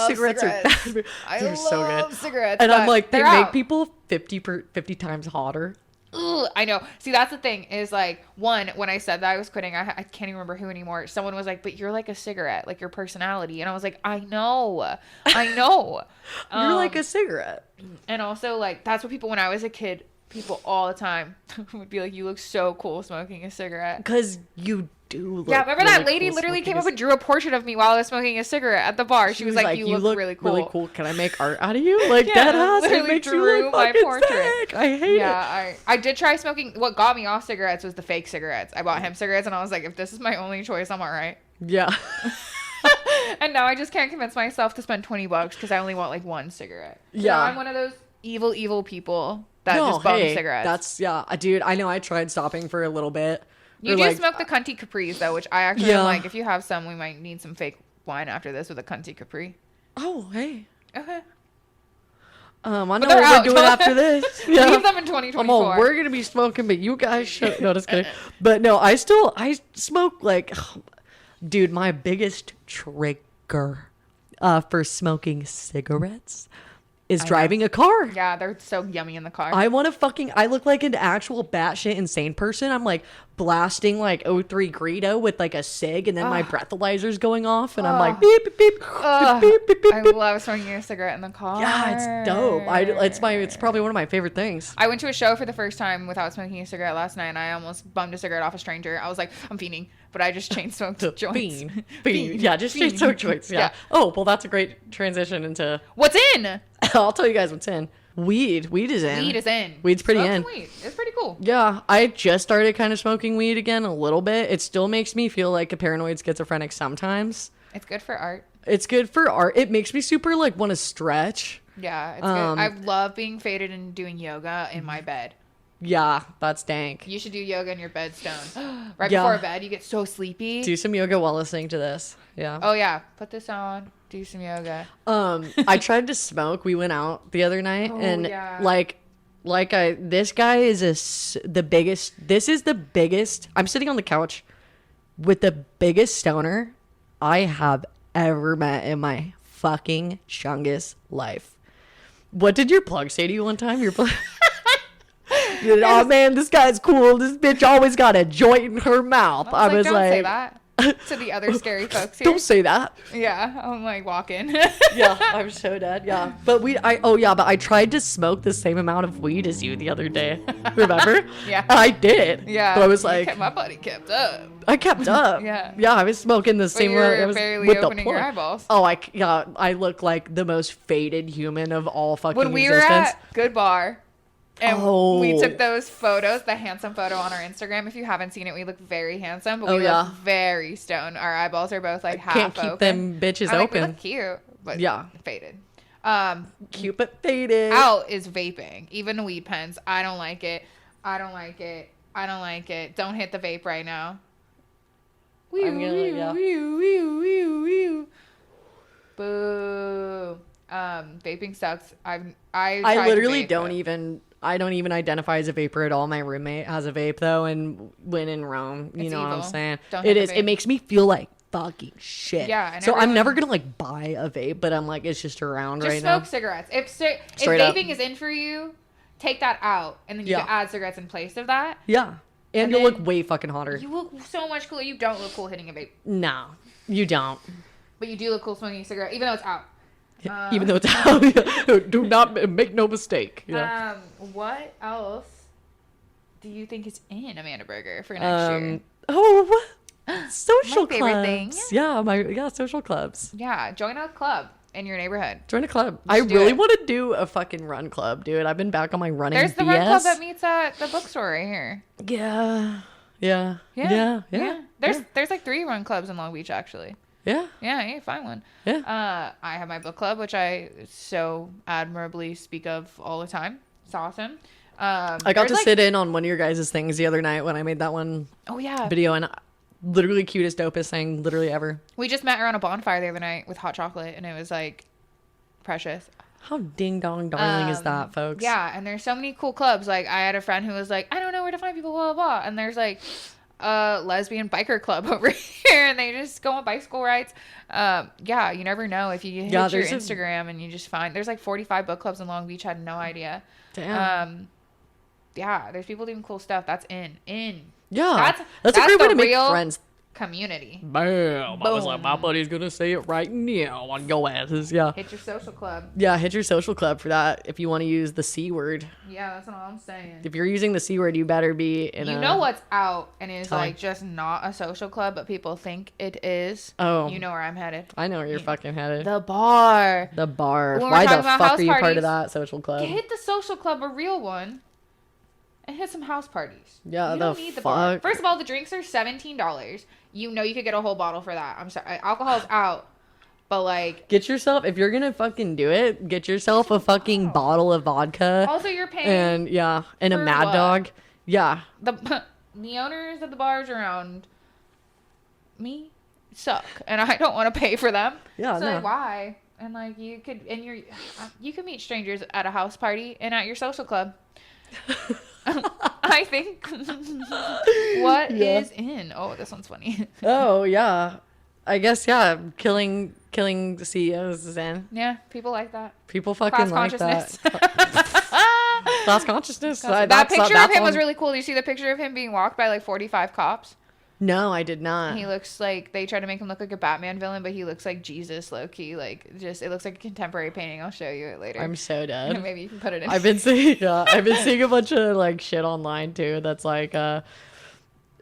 cigarettes are bad. I love so good. Cigarettes. And I'm like, they make people 50 times hotter. Ugh, I know. See, that's the thing is like, one, when I said that I was quitting, I can't even remember who anymore. Someone was like, but you're like a cigarette, like your personality. And I was like, I know. You're like a cigarette. And also like, that's what people, when I was a kid, people all the time would be like, you look so cool smoking a cigarette. Because you do look remember really that lady cool literally came up and drew a portort of me while I was smoking a cigarette at the bar. She was like, you look really cool. Really cool. Can I make art out of you? Like, that ass literally drew my portrait. Sick. I hate it. I did try smoking. What got me off cigarettes was the fake cigarettes. I bought hemp cigarettes and I was like, if this is my only choice, I'm all right. Yeah. And now I just can't convince myself to spend $20 because I only want like one cigarette. Yeah. Now I'm one of those evil people that just bum cigarettes. Dude, I know I tried stopping for a little bit. You do smoke the cunty capris though, which I actually am like, if you have some, we might need some fake wine after this with a cunty capri. Oh, hey. Okay. I know what we're doing after this. Yeah. Leave them in 2024. We're gonna be smoking, but you guys should. No, just kidding. But no, I smoke like, dude, my biggest trigger for smoking cigarettes is driving a car. Yeah, they're so yummy in the car. I look like an actual batshit insane person. I'm like blasting like O3 Greedo with like a cig and then my breathalyzer's going off and I'm like beep beep beep, beep, beep, beep, I beep. love smoking a cigarette in the car. Yeah, it's dope. It's probably one of my favorite things. I went to a show for the first time without smoking a cigarette last night and I almost bummed a cigarette off a stranger. I was like, I'm fiending, but I just chain smoked joints. Fiend. Yeah, just chain smoked joints. Yeah. Oh, well, that's a great transition into what's in. I'll tell you guys what's in. Weed is in. Weed's pretty in. Weed. It's pretty cool. Yeah, I just started kind of smoking weed again a little bit. It still makes me feel like a paranoid schizophrenic sometimes. It's good for art. It makes me super like want to stretch. Yeah, it's good. I love being faded and doing yoga in my bed. Yeah, that's dank. You should do yoga in your bed stone. Before bed, you get so sleepy. Do some yoga while listening to this. Yeah. Oh yeah, put this on. Do some yoga. I tried to smoke. We went out the other night this guy is the biggest. I'm sitting on the couch with the biggest stoner I have ever met in my fucking chungus life. What did your plug say to you one time? Your plug. Oh man, this guy's cool. This bitch always got a joint in her mouth. I was don't like, say that to the other scary folks here. Don't say that. Yeah, I'm like walking. Yeah, I'm so dead. Yeah, but I tried to smoke the same amount of weed as you the other day. Remember? Yeah, I did. Yeah, but I was like, my body kept up. I kept up. Yeah, I was smoking the same. I was barely with opening your eyeballs. Oh, I look like the most faded human of all fucking when we existence. were at Good Bar. And we took those photos, the handsome photo on our Instagram. If you haven't seen it, we look very handsome, but we look very stoned. Our eyeballs are both like half open. Can't keep them bitches open. Like, we look cute, but faded. Cute but faded. Out is vaping, even weed pens. I don't like it. Don't hit the vape right now. Boo. Vaping sucks. I literally don't even identify as a vapor at all. My roommate has a vape though, and when in Rome, you know evil. What I'm saying? It makes me feel like fucking shit. Yeah. So I'm never gonna like buy a vape, but I'm like, it's just around right now. Just smoke cigarettes. If vaping is in for you, take that out, and then you can add cigarettes in place of that. Yeah. And you'll look way fucking hotter. You look so much cooler. You don't look cool hitting a vape. No, you don't. But you do look cool smoking a cigarette, even though it's out. Even though it's out. Do not make no mistake. Yeah. What else do you think is in Amanda Berger for next year? Oh, social my favorite clubs. Thing. Yeah, social clubs. Yeah, join a club in your neighborhood. Join a club. I really want to do a fucking run club, dude. I've been back on my running. There's the BS. run club that meets at the bookstore right here. Yeah. There's like 3 run clubs in Long Beach actually. Yeah. Yeah, you find one. Yeah. I have my book club, which I so admirably speak of all the time. It's awesome. I got to sit in on one of your guys' things the other night when I made that one video, and literally cutest, dopest thing literally ever. We just met around a bonfire the other night with hot chocolate, and it was like precious. How ding dong darling is that, folks? Yeah, and there's so many cool clubs. Like I had a friend who was like, I don't know where to find people, blah, blah, blah. And there's like a lesbian biker club over here, and they just go on bicycle rides. Yeah, you never know if you hit your Instagram and you just find there's like 45 book clubs in Long Beach. I had no idea. Damn. Yeah, there's people doing cool stuff. That's in. Yeah, that's a great way to make friends. Community. Bam. I was like, my buddy's gonna say it right now on your asses. Yeah. Hit your social club. Yeah, hit your social club for that if you want to use the C word. Yeah, that's what I'm saying. If you're using the C word, you better be in You know what's out and is like just not a social club, but people think it is. Oh. You know where I'm headed. I know where you're fucking headed. The bar. The bar. When Why the fuck are you part of that social club? Hit the social club, a real one. And hit some house parties. Yeah, you don't need the bar. First of all, the drinks are $17. You know you could get a whole bottle for that. I'm sorry. Alcohol's out. But like, get yourself, if you're gonna fucking do it, get yourself a fucking bottle of vodka. Also, you're paying. And a Mad Dog. Yeah. The owners of the bars around me suck, and I don't want to pay for them. Yeah. So why? And like you could meet strangers at a house party and at your social club. I think what is in. Oh, this one's funny. Oh yeah, I guess killing the CEOs is in. Yeah, people like that. People fucking like that. Class consciousness. That picture of him was really cool. Do you see the picture of him being walked by like 45 cops? No, I did not. He looks like they tried to make him look like a Batman villain, but he looks like Jesus low key. Like it looks like a contemporary painting. I'll show you it later. I'm so dead. Maybe you can put it in. I've been seeing a bunch of like shit online too. That's like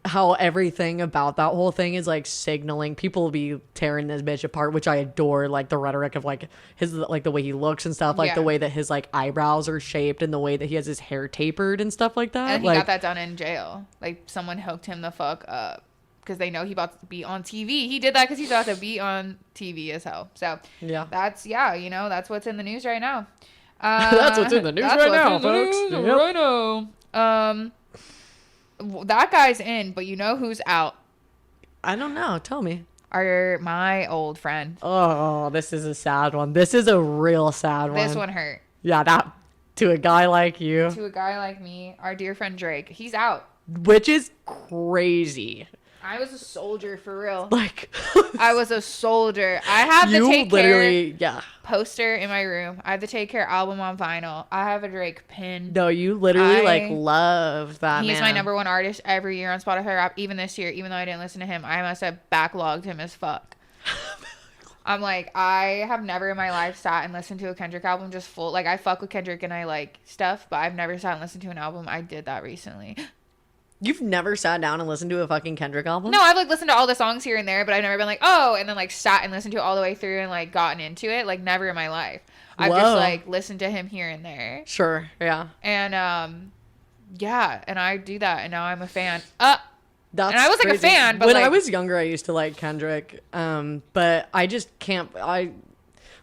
how everything about that whole thing is like signaling. People will be tearing this bitch apart, which I adore. Like the rhetoric of like his like the way he looks and stuff, like the way that his like eyebrows are shaped and the way that he has his hair tapered and stuff like that. And he got that done in jail. Like someone hooked him the fuck up because they know he about to be on TV. He did that because he's about to be on TV as hell. So that's that's what's in the news right now. That's what's in the news right now, folks. Right now. That guy's in, but you know who's out? I don't know. Tell me. My old friend. Oh, this is a sad one. This is a real sad one. This one hurt. Yeah, that to a guy like you. To a guy like me, our dear friend Drake. He's out. Which is crazy. I was a soldier for real. Like I was a soldier. I have the Take Care poster in my room. I have the Take Care album on vinyl. I have a Drake pin. No, you literally like love that. He's my number one artist every year on Spotify Rap. Even this year, even though I didn't listen to him, I must have backlogged him as fuck. I'm like, I have never in my life sat and listened to a Kendrick album just full. Like I fuck with Kendrick and I like stuff, but I've never sat and listened to an album. I did that recently. You've never sat down and listened to a fucking Kendrick album? No, I've like listened to all the songs here and there, but I've never been like, oh, and then like sat and listened to it all the way through and like gotten into it. Like never in my life. I've just like listened to him here and there. Sure, yeah. And and I do that, and now I'm a fan. And I was crazy. Like a fan, but when like, I was younger, I used to like Kendrick, but I just can't.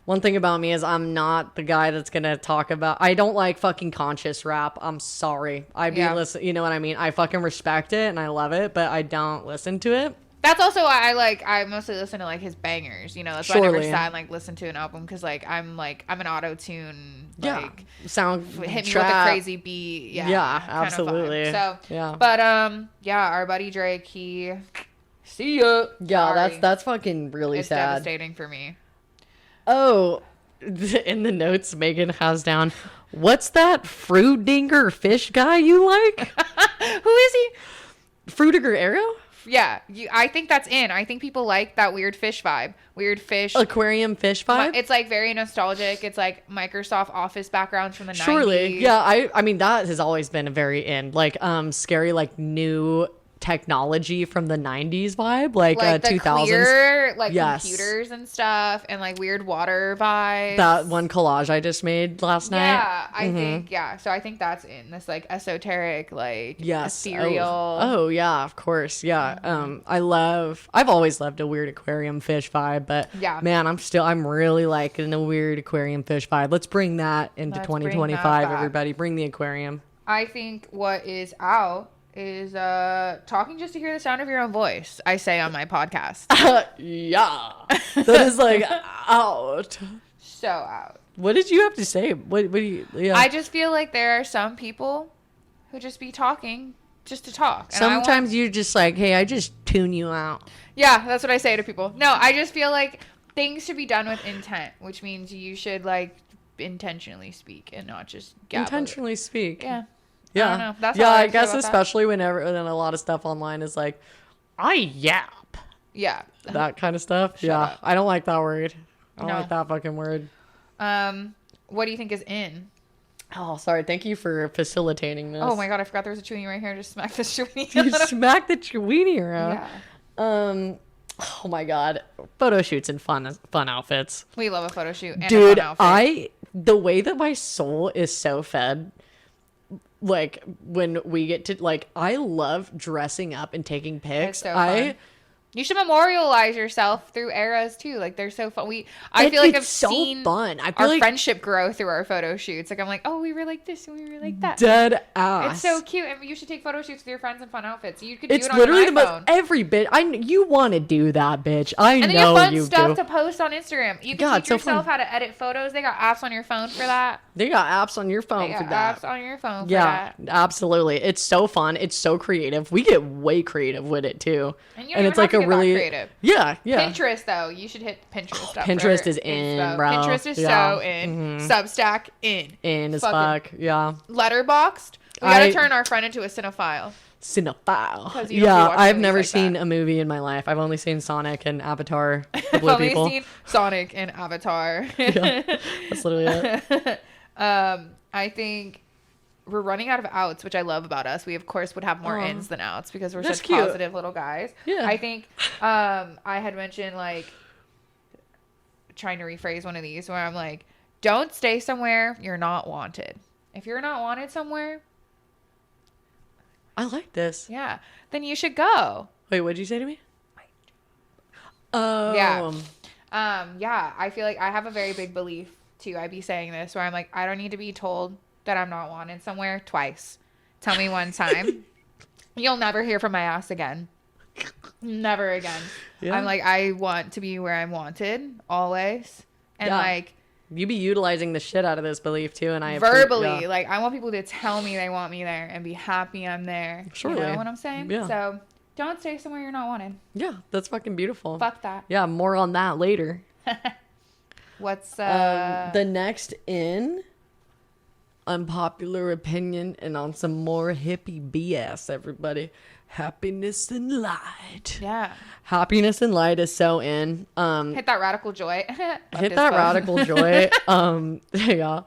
One thing about me is I'm not the guy that's gonna talk about. I don't like fucking conscious rap. I'm sorry. Listen. You know what I mean? I fucking respect it and I love it, but I don't listen to it. That's also why I mostly listen to like his bangers. You know, that's why I never sat and like listen to an album because like I'm an auto tune. Like, sound hit me with a crazy beat. Yeah, absolutely. So but our buddy Drake, he see ya. Yeah, sorry. That's fucking really it's sad. Devastating for me. Oh, in the notes Megan has down, what's that Fruit Dinger fish guy you like? Who is he? Fruitiger Arrow? Yeah, I think that's in. I think people like that weird fish vibe. Weird fish. Aquarium fish vibe? It's like very nostalgic. It's like Microsoft Office backgrounds from the 90s. Surely. Yeah, I mean, that has always been a very in. Like, scary, like, new technology from the 90s vibe, like the 2000s clear, like computers and stuff, and like weird water vibes. That one collage I just made last night. Yeah, I think so I think that's in this like esoteric, like ethereal. Oh yeah, of course. Yeah. I've always loved a weird aquarium fish vibe, but yeah, man, I'm really liking a weird aquarium fish vibe. Let's bring that into 2025, everybody. Bring the aquarium. I think what is out is talking just to hear the sound of your own voice, I say on my podcast. Yeah. That is like out. So out. What did you have to say? What do you I just feel like there are some people who just be talking just to talk. And sometimes you're just like, hey, I just tune you out. Yeah, that's what I say to people. No, I just feel like things should be done with intent, which means you should like intentionally speak and not just gabble. Intentionally speak. Yeah. Yeah. I don't know. That's I guess especially whenever a lot of stuff online is like, I yap. Yeah. That kind of stuff. Shut up. I don't like that word. I don't like that fucking word. What do you think is in? Oh, sorry. Thank you for facilitating this. Oh my god, I forgot there was a chewini right here. Just smack the chewini. You smack the chewini around. Yeah. Oh my god. Photo shoots and fun outfits. We love a photo shoot and dude, a fun outfit. The way that my soul is so fed, like when we get to like, I love dressing up and taking pics. It's so fun. You should memorialize yourself through eras too. Like they're so fun. I feel like I've seen fun. I feel our friendship grow through our photo shoots. Like I'm like, oh, we were like this and we were like that. Dead ass. It's so cute, and you should take photo shoots with your friends in fun outfits. You could do it on your iPhone. It's literally the most every bit. You want to do that, bitch. I know you do. And then you have fun stuff to post on Instagram. You can teach yourself how to edit photos. They got apps on your phone for that. They got apps on your phone for that. Apps on your phone for that. Yeah, absolutely. It's so fun. It's so creative. We get way creative with it too. And it's like a really creative. Yeah. Pinterest though, you should hit Pinterest stuff. Pinterest is in, bro. Pinterest is so in. Substack in. In as fuck. Yeah. Letterboxed. We gotta turn our friend into a cinephile. Yeah, I've never seen a movie in my life. I've only seen Sonic and Avatar. I've only seen Sonic and Avatar. Yeah, that's literally it. I think we're running out of outs, which I love about us. We of course would have more ins than outs because we're such positive little guys. Yeah. I think I had mentioned like trying to rephrase one of these where I'm like, don't stay somewhere you're not wanted. If you're not wanted somewhere, I like this. Yeah, then you should go. Wait, what did you say to me? Yeah. Yeah, I feel like I have a very big belief too. I be saying this where I'm like, I don't need to be told that I'm not wanted somewhere twice. Tell me one time. You'll never hear from my ass again. Never again. Yeah. I'm like, I want to be where I'm wanted always. And like, you be utilizing the shit out of this belief too. And I verbally, like I want people to tell me they want me there and be happy I'm there. Surely. You know what I'm saying? Yeah. So don't stay somewhere you're not wanted. Yeah, that's fucking beautiful. Fuck that. Yeah, more on that later. What's the next in unpopular opinion and on some more hippie BS, everybody. Happiness and light. Yeah. Happiness and light is so in. Hit that radical joy. Hit that radical joy. Yeah.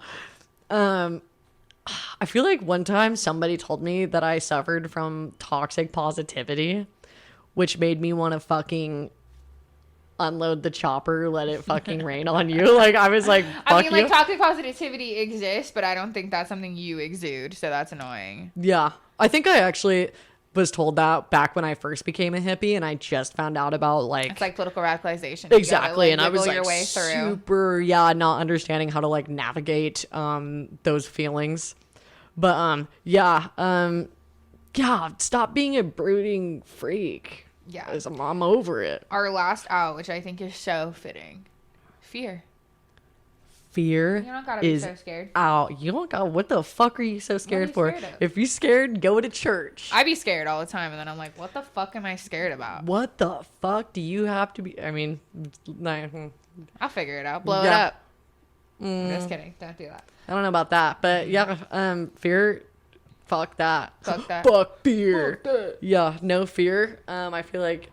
I feel like one time somebody told me that I suffered from toxic positivity, which made me want to fucking unload the chopper, let it fucking rain on you. Like I was like, fuck I mean, like you. toxic positivity exists, but I don't think that's something you exude, so that's annoying. Yeah. I think I actually was told that back when I first became a hippie, and I just found out about like it's like political radicalization. Exactly. And I was like super not understanding how to like navigate those feelings. But yeah, stop being a brooding freak. Yeah, I'm over it. Our last out, which I think is so fitting, fear. Fear you don't gotta be so scared. Out. You don't got. What the fuck are you so scared for? If you're scared, go to church. I be scared all the time, and then I'm like, what the fuck am I scared about? What the fuck do you have to be? I mean, I'll figure it out. Blow it up. I'm just kidding. Don't do that. I don't know about that, but yeah, fear Fuck that. Fuck that. Fuck fear. Fuck that. Yeah, no fear. I feel like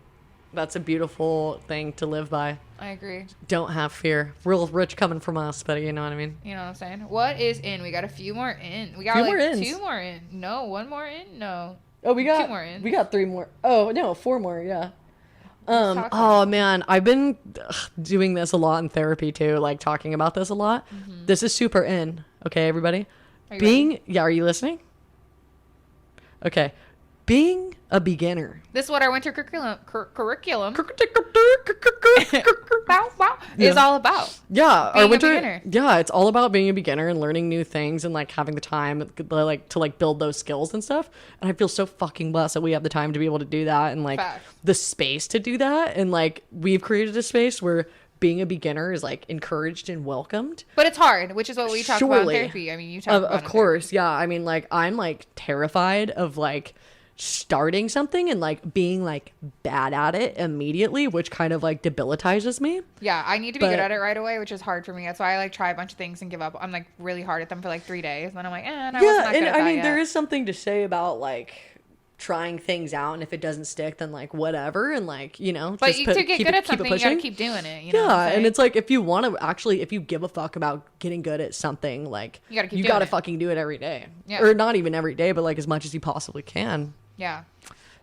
that's a beautiful thing to live by. I agree. Don't have fear. Real rich coming from us, but you know what I mean? You know what I'm saying? What is in? We got a few more in. We got few like more ins. 2 more in. No, 1 more in? No. Oh, we got 2 more in. We got 3 more. Oh, no, 4 more, yeah. Oh man, I've been doing this a lot in therapy too, like talking about this a lot. Mm-hmm. This is super in. Okay, everybody? Are you listening? Okay. Being a beginner. This is what our winter curriculum is all about. Yeah, being our winter. A beginner. Yeah, it's all about being a beginner and learning new things and like having the time to build those skills and stuff. And I feel so fucking blessed that we have the time to be able to do that and like the space to do that. And like we've created a space where being a beginner is like encouraged and welcomed. But it's hard, which is what we talk about in therapy. I mean, you talk about of course, yeah. I mean, like I'm like terrified of like starting something and like being like bad at it immediately, which kind of like debilitizes me. Yeah, I need to be good at it right away, which is hard for me. That's why I like try a bunch of things and give up. I'm like really hard at them for like 3 days, and then I'm like, and I wasn't that good at that yet. There is something to say about like trying things out, and if it doesn't stick, then like whatever, and like but to get good at something, you gotta keep doing it. You know and it's like if you want to actually, if you give a fuck about getting good at something, like you gotta fucking do it every day, or not even every day, but like as much as you possibly can. Yeah.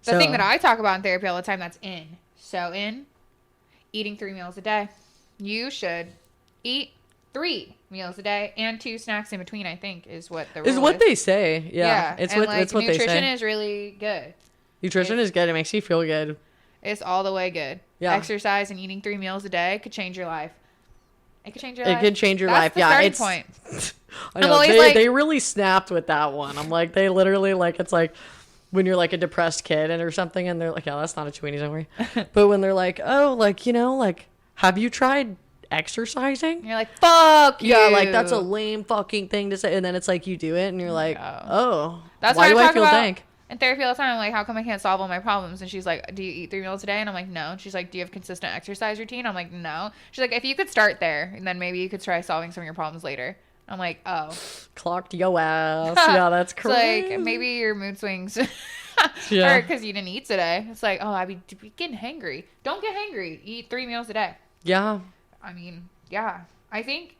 The thing that I talk about in therapy all the time that's in. So eating 3 meals a day. You should eat 3 meals a day and 2 snacks in between, I think, is what the rule is. Is what they say. Yeah. It's what they say. Nutrition is really good. Nutrition is good. It makes you feel good. It's all the way good. Yeah. Exercise and eating 3 meals a day could change your life. It could change your life. It could change your life. That's the starting point. I know. They really snapped with that one. I'm like, they literally like, it's like, when you're like a depressed kid or something and they're like, yeah, that's not a tweenie, don't worry. But when they're like, oh, like, like, have you tried exercising? And you're like, fuck you. Yeah, like that's a lame fucking thing to say. And then it's like you do it and you're like, oh, that's why do I feel dank? In therapy all the time, I'm like, how come I can't solve all my problems? And she's like, do you eat 3 meals a day? And I'm like, no. And she's like, do you have consistent exercise routine? I'm like, no. She's like, if you could start there, and then maybe you could try solving some of your problems later. I'm like, oh. Clocked yo ass. Yeah, that's crazy. It's like, maybe your mood swings or because you didn't eat today. It's like, oh, I be getting hangry. Don't get hangry. Eat 3 meals a day. Yeah. I mean, yeah. I think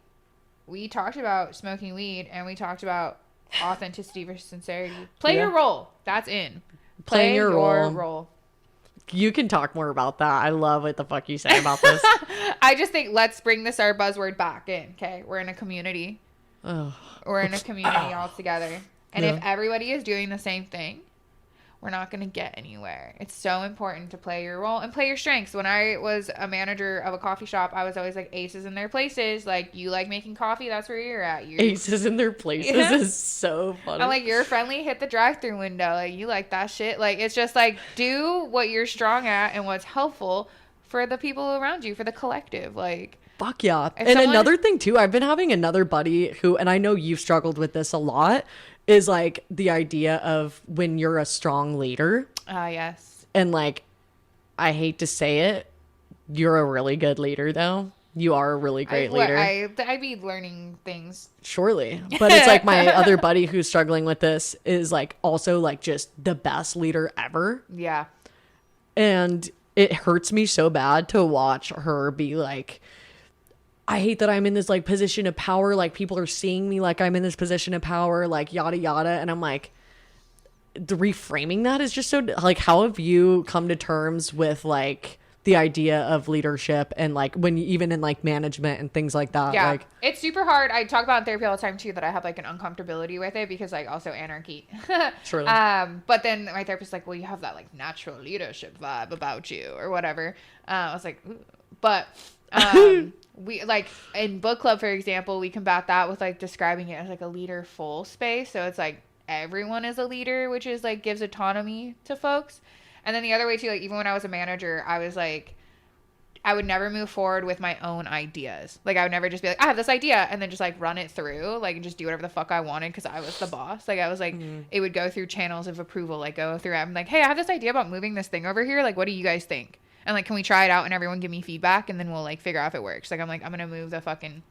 we talked about smoking weed and we talked about authenticity versus sincerity. Play your role. That's in. Play your role. You can talk more about that. I love what the fuck you say about this. I just think let's bring our buzzword back in. Okay. We're in a community. We're in a community all together. And if everybody is doing the same thing, we're not going to get anywhere. It's so important to play your role and play your strengths. When I was a manager of a coffee shop, I was always like, aces in their places. Like, you like making coffee, that's where you're at. Aces in their places is so funny. I'm like, you're friendly, hit the drive-through window. Like, you like that shit. Like, it's just like, do what you're strong at and what's helpful for the people around you, for the collective. Like, fuck yeah. And another thing too, I've been having another buddy who, and I know you've struggled with this a lot, is like the idea of when you're a strong leader. Yes. And like, I hate to say it, you're a really good leader though. You are a really great leader. I'd be learning things. Surely. But it's like my other buddy who's struggling with this is like also like just the best leader ever. Yeah. And it hurts me so bad to watch her be like, I hate that I'm in this like position of power. Like people are seeing me like I'm in this position of power, like yada yada. And I'm like, the reframing that is just so like, how have you come to terms with like the idea of leadership and like when you, even in like management and things like that? Yeah, like it's super hard. I talk about in therapy all the time too that I have like an uncomfortability with it because like also anarchy. Surely. But then my therapist's like, well, you have that like natural leadership vibe about you or whatever. I was like, ooh. But we like in book club, for example, we combat that with like describing it as like a leaderful space. So it's like everyone is a leader, which is like gives autonomy to folks. And then the other way too, like even when I was a manager, I was like, I would never move forward with my own ideas. Like I would never just be like, I have this idea and then just like run it through, like and just do whatever the fuck I wanted because I was the boss. Like I was like, it would go through channels of approval, like go through. I'm like, hey, I have this idea about moving this thing over here. Like, what do you guys think? And like, can we try it out and everyone give me feedback and then we'll like figure out if it works. Like I'm like, I'm gonna move the fucking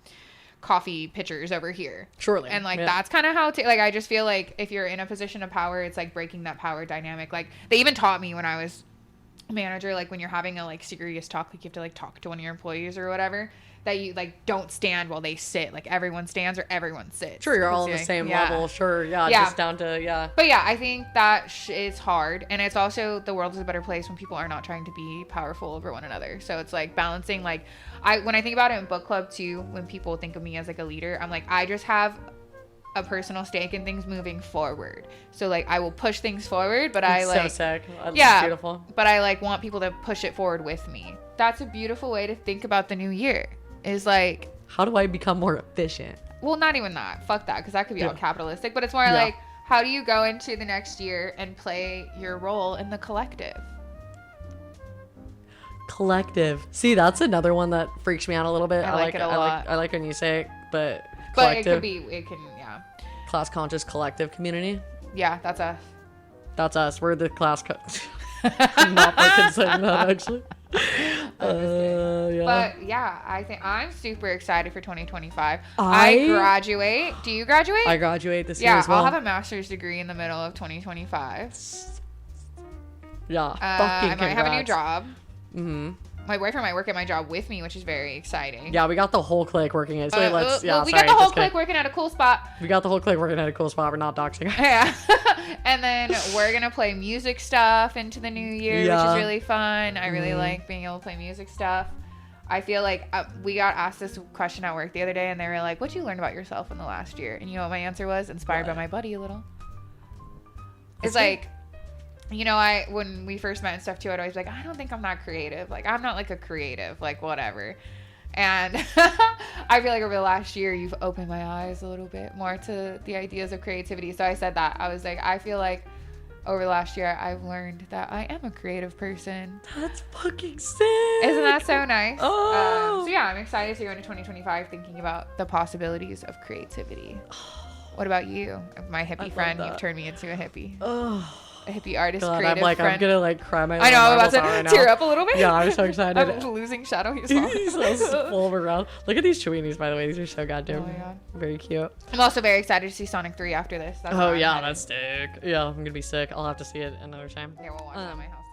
coffee pitchers over here. Surely. And like that's kind of how like I just feel like if you're in a position of power, it's like breaking that power dynamic. Like they even taught me when I was manager, like when you're having a like serious talk, like you have to like talk to one of your employees or whatever, that you like don't stand while they sit, like everyone stands or everyone sits. Sure, you're all on the same level. Sure, just down to But yeah, I think that is hard, and it's also the world is a better place when people are not trying to be powerful over one another. So it's like balancing. Like when I think about it in book club too, when people think of me as like a leader, I'm like I just have a personal stake in things moving forward. So like I will push things forward, but I like so sick. That's beautiful. But I like want people to push it forward with me. That's a beautiful way to think about the new year. Is like, how do I become more efficient? Well, not even that. Fuck that, because that could be all capitalistic. But it's more like, how do you go into the next year and play your role in the collective? Collective. See, that's another one that freaks me out a little bit. I like it a lot. I like when you say it, but collective. Class conscious collective community. Yeah, that's us. That's us. We're the class. I'm not fucking saying that actually. But yeah, I think I'm super excited for 2025. I graduate. Do you graduate? I graduate this year as well. I'll have a master's degree in the middle of 2025. Yeah, I might have a new job. Mm-hmm. My boyfriend might work at my job with me, which is very exciting. Yeah, we got the whole clique working at. So we got the whole clique working at a cool spot. We got the whole clique working at a cool spot. We're not doxing. Yeah, and then we're gonna play music stuff into the new year, which is really fun. I really like being able to play music stuff. I feel like we got asked this question at work the other day, and they were like, "What'd you learn about yourself in the last year?" And you know what my answer was? Inspired by my buddy a little. It's like. You know, when we first met and stuff too, I'd always be like, I don't think I'm that creative. Like, I'm not like a creative, like whatever. And I feel like over the last year, you've opened my eyes a little bit more to the ideas of creativity. So I said that. I was like, I feel like over the last year, I've learned that I am a creative person. That's fucking sick. Isn't that so nice? Oh. So yeah, I'm excited to go into 2025 thinking about the possibilities of creativity. What about you? My hippie friend, you've turned me into a hippie. Oh. A hippie artist, God, creative friend. I'm gonna like cry my. I know, I'm about to tear up a little bit. Yeah, I'm so excited. I'm losing shadow. He's full of around. Look at these cheweenies, by the way. These are so goddamn very cute. I'm also very excited to see Sonic 3 after this. That's sick. Yeah, I'm gonna be sick. I'll have to see it another time. Yeah, we'll watch it at my house.